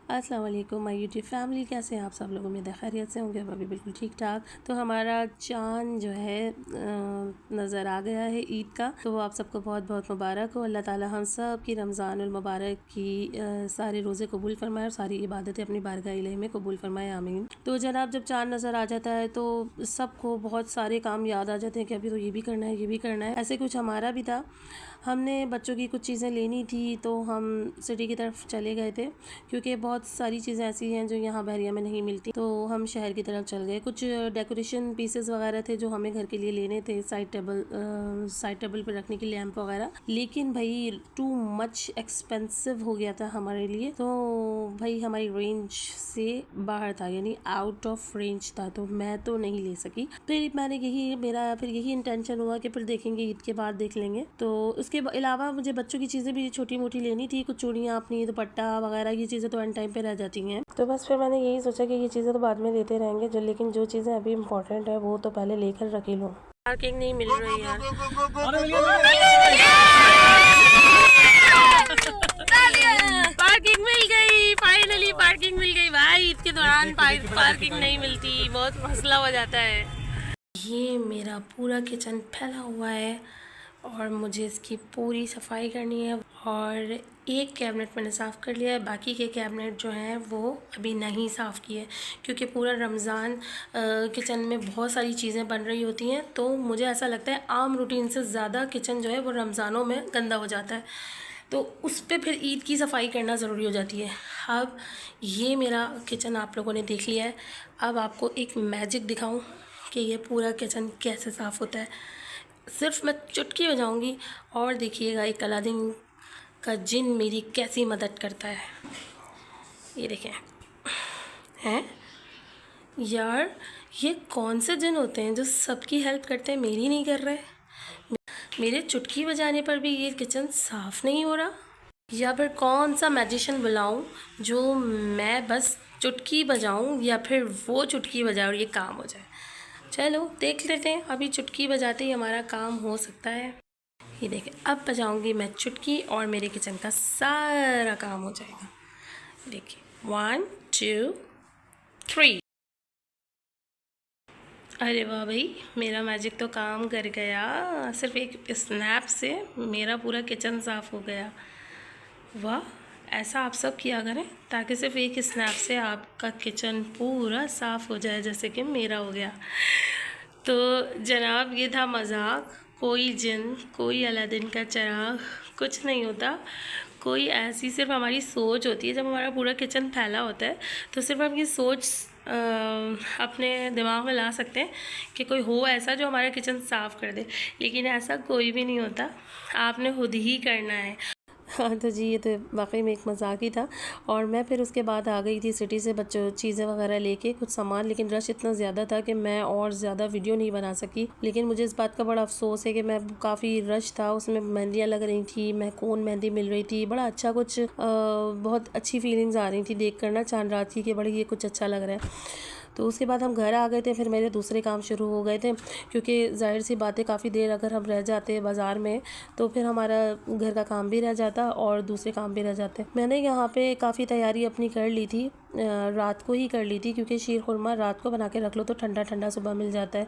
अस्सलाम वालेकुम my YouTube family, कैसे हैं आप सब लोग? उम्मीद है खैरियत से होंगे। अभी बिल्कुल ठीक ठाक। तो हमारा चांद जो है नज़र आ गया है ईद का, तो आप सबको बहुत बहुत मुबारक हो। अल्लाह ताला हम सब की रमज़ानुल मुबारक की सारे रोज़े कबूल फरमाए और सारी इबादतें अपनी बारगाह इलाही में कबूल फरमाए, आमीन। तो जनाब, जब चांद नज़र आ जाता है तो सबको बहुत सारे काम याद आ जाते हैं कि अभी तो ये भी करना है, ये भी करना है। ऐसे कुछ हमारा भी था। हमने बच्चों की कुछ चीज़ें लेनी थी तो हम सिटी की तरफ चले गए थे, क्योंकि बहुत सारी चीज़ें ऐसी हैं जो यहाँ बहरिया में नहीं मिलती। तो हम शहर की तरफ चल गए। कुछ डेकोरेशन पीसेस वगैरह थे जो हमें घर के लिए लेने थे, साइड टेबल पर रखने की लैंप वगैरह। लेकिन भाई टू मच एक्सपेंसिव हो गया था हमारे लिए, तो भाई हमारी रेंज से बाहर था, यानी आउट ऑफ रेंज था, तो मैं तो नहीं ले सकी। फिर मेरा यही इंटेंशन हुआ कि फिर देखेंगे, ईद के बाद देख लेंगे। तो उसके अलावा मुझे बच्चों की चीज़ें भी छोटी मोटी लेनी थी, कुछ चूड़ियाँ अपनी, दुपट्टा वगैरह, ये चीज़ें तो एंड टाइम पे रह जाती हैं। तो बस फिर मैंने यही सोचा कि ये चीज़ें तो बाद में लेते रहेंगे, लेकिन जो चीज़ें अभी इम्पोर्टेंट है वो तो पहले लेकर रख ही लूँ। पार्किंग नहीं मिल रही यार। पार्किंग मिल गई, फाइनली पार्किंग मिल गई भाई। ईद के दौरान पार्किंग नहीं मिलती, बहुत मसला हो जाता है। ये मेरा पूरा किचन फैला हुआ है और मुझे इसकी पूरी सफाई करनी है। और एक कैबिनेट मैंने साफ़ कर लिया है, बाकी के कैबिनेट जो हैं वो अभी नहीं साफ़ किए, क्योंकि पूरा रमज़ान किचन में बहुत सारी चीज़ें बन रही होती हैं। तो मुझे ऐसा लगता है आम रूटीन से ज़्यादा किचन जो है वो रमज़ानों में गंदा हो जाता है, तो उस पर फिर ईद की सफाई करना ज़रूरी हो जाती है। अब ये मेरा किचन आप लोगों ने देख लिया है। अब आपको एक मैजिक दिखाऊं कि ये पूरा किचन कैसे साफ़ होता है। सिर्फ मैं चुटकी बजाऊंगी और देखिएगा एक अलादीन का जिन मेरी कैसी मदद करता है। ये देखें हैं यार, ये कौन से जिन होते हैं जो सबकी हेल्प करते हैं, मेरी नहीं कर रहे। मेरे चुटकी बजाने पर भी ये किचन साफ़ नहीं हो रहा, या फिर कौन सा मैजिशियन बुलाऊं जो मैं बस चुटकी बजाऊं या फिर वो चुटकी बजाए और ये काम हो जाए। चलो देख लेते हैं, अभी चुटकी बजाते ही हमारा काम हो सकता है। ये देखें, अब बजाऊंगी मैं चुटकी और मेरे किचन का सारा काम हो जाएगा। देखिए 1 2 3। अरे वाह भाई, मेरा मैजिक तो काम कर गया। सिर्फ एक स्नैप से मेरा पूरा किचन साफ़ हो गया। वाह, ऐसा आप सब किया करें ताकि सिर्फ एक स्नैप से आपका किचन पूरा साफ़ हो जाए, जैसे कि मेरा हो गया। तो जनाब, ये था मजाक। कोई जिन, कोई अलादीन का चिराग कुछ नहीं होता। कोई ऐसी सिर्फ हमारी सोच होती है। जब हमारा पूरा किचन फैला होता है तो सिर्फ हम ये सोच अपने दिमाग में ला सकते हैं कि कोई हो ऐसा जो हमारा किचन साफ़ कर दे, लेकिन ऐसा कोई भी नहीं होता, आपने खुद ही करना है। हाँ, तो जी ये तो वाकई में एक मजाक ही था। और मैं फिर उसके बाद आ गई थी सिटी से बच्चों चीज़ें वगैरह लेके, कुछ सामान, लेकिन रश इतना ज़्यादा था कि मैं और ज़्यादा वीडियो नहीं बना सकी। लेकिन मुझे इस बात का बड़ा अफसोस है कि मैं काफ़ी रश था, उसमें मेहंदियाँ लग रही थी, महकून मेहंदी मिल रही थी, बड़ा अच्छा कुछ बहुत अच्छी फीलिंग्स आ रही थी देख कर ना चांद रात की, कि बड़ी ये कुछ अच्छा लग रहा है। तो उसके बाद हम घर आ गए थे। फिर मेरे दूसरे काम शुरू हो गए थे, क्योंकि जाहिर सी बात है काफ़ी देर अगर हम रह जाते बाज़ार में तो फिर हमारा घर का काम भी रह जाता और दूसरे काम भी रह जाते। मैंने यहाँ पे काफ़ी तैयारी अपनी कर ली थी, रात को ही कर ली थी, क्योंकि शीर खुरमा रात को बना के रख लो तो ठंडा ठंडा सुबह मिल जाता है।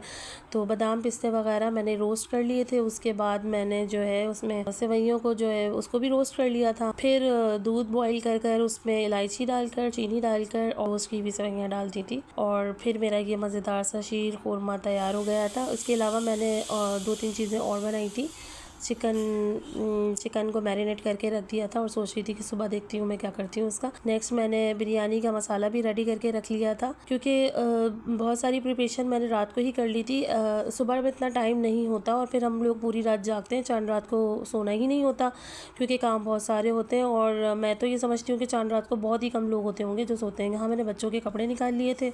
तो बादाम पिस्ते वगैरह मैंने रोस्ट कर लिए थे। उसके बाद मैंने जो है उसमें सेवइयों को जो है उसको भी रोस्ट कर लिया था। फिर दूध बॉईल कर कर उसमें इलायची डालकर, चीनी डालकर और उसकी भी सेवइयाँ डाल दी थी, और फिर मेरा ये मज़ेदार सा शीर खुरमा तैयार हो गया था। उसके अलावा मैंने 2-3 चीज़ें और बनाई थी। चिकन को मैरिनेट करके रख दिया था और सोच रही थी कि सुबह देखती हूँ मैं क्या करती हूँ उसका। नेक्स्ट मैंने बिरयानी का मसाला भी रेडी करके रख लिया था, क्योंकि बहुत सारी प्रिपरेशन मैंने रात को ही कर ली थी। सुबह में इतना टाइम नहीं होता और फिर हम लोग पूरी रात जागते हैं, चांद रात को सोना ही नहीं होता क्योंकि काम बहुत सारे होते हैं। और मैं तो ये समझती हूँ कि चांद रात को बहुत ही कम लोग होते होंगे जो सोते हैं। यहाँ मैंने बच्चों के कपड़े निकाल लिए थे।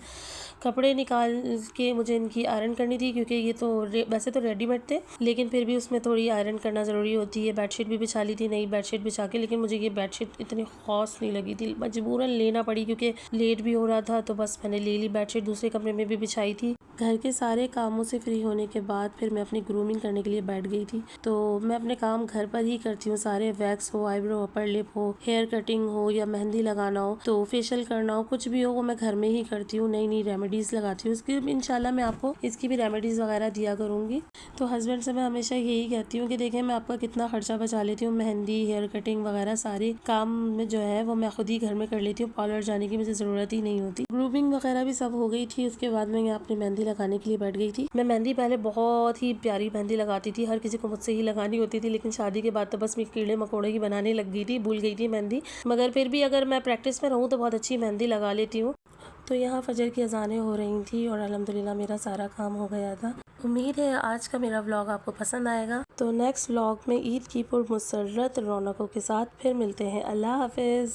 कपड़े निकाल के मुझे इनकी आयरन करनी थी, क्योंकि ये तो वैसे तो रेडीमेड थे, लेकिन फिर भी उसमें थोड़ी आयरन करना ज़रूरी होती है। बेडशीट भी बिछा ली थी, नई बेडशीट बिछा के, लेकिन मुझे ये बेडशीट इतनी ख़ास नहीं लगी थी, मजबूरन लेना पड़ी क्योंकि लेट भी हो रहा था। तो बस मैंने ले ली बेडशीट, दूसरे कमरे में भी बिछाई थी। घर के सारे कामों से फ्री होने के बाद फिर मैं अपनी ग्रूमिंग करने के लिए बैठ गई थी। तो मैं अपने काम घर पर ही करती हूँ सारे, वैक्स हो, आईब्रो, अपर लिप हो, हेयर कटिंग हो या मेहंदी लगाना हो, तो फेशियल करना हो, कुछ भी हो वो मैं घर में ही करती हूँ। नई नई रेमेडीज लगाती हूँ। इसकी इंशाल्लाह मैं आपको इसकी भी रेमेडीज वगैरह दिया करूँगी। तो हस्बैंड से मैं हमेशा यही कहती हूँ कि देखें मैं आपका कितना खर्चा बचा लेती हूँ। मेहंदी, हेयर कटिंग वगैरह सारे काम में जो है वो मैं खुद ही घर में कर लेती हूँ। पार्लर जाने की मुझे ज़रूरत ही नहीं होती। ग्रूमिंग वगैरह भी सब हो गई थी। उसके बाद मैं यहाँ अपनी मेहंदी लगाने के लिए बैठ गई थी। मैं मेहंदी पहले बहुत ही प्यारी मेहंदी लगाती थी, हर किसी को मुझसे ही लगानी होती थी, लेकिन शादी के बाद तो बस मैं कीड़े मकोड़े ही बनाने लग गई थी, भूल गई थी मेहंदी। मगर फिर भी अगर मैं प्रैक्टिस में रहूँ तो बहुत अच्छी मेहंदी लगा लेती हूँ। तो यहाँ फजर की अजानें हो रही थी और अल्हम्दुलिल्लाह मेरा सारा काम हो गया था। उम्मीद है आज का मेरा व्लॉग आपको पसंद आएगा। तो नेक्स्ट व्लॉग में ईद की पुरमसर्रत रौनकों के साथ फिर मिलते हैं। अल्लाह हाफिज़।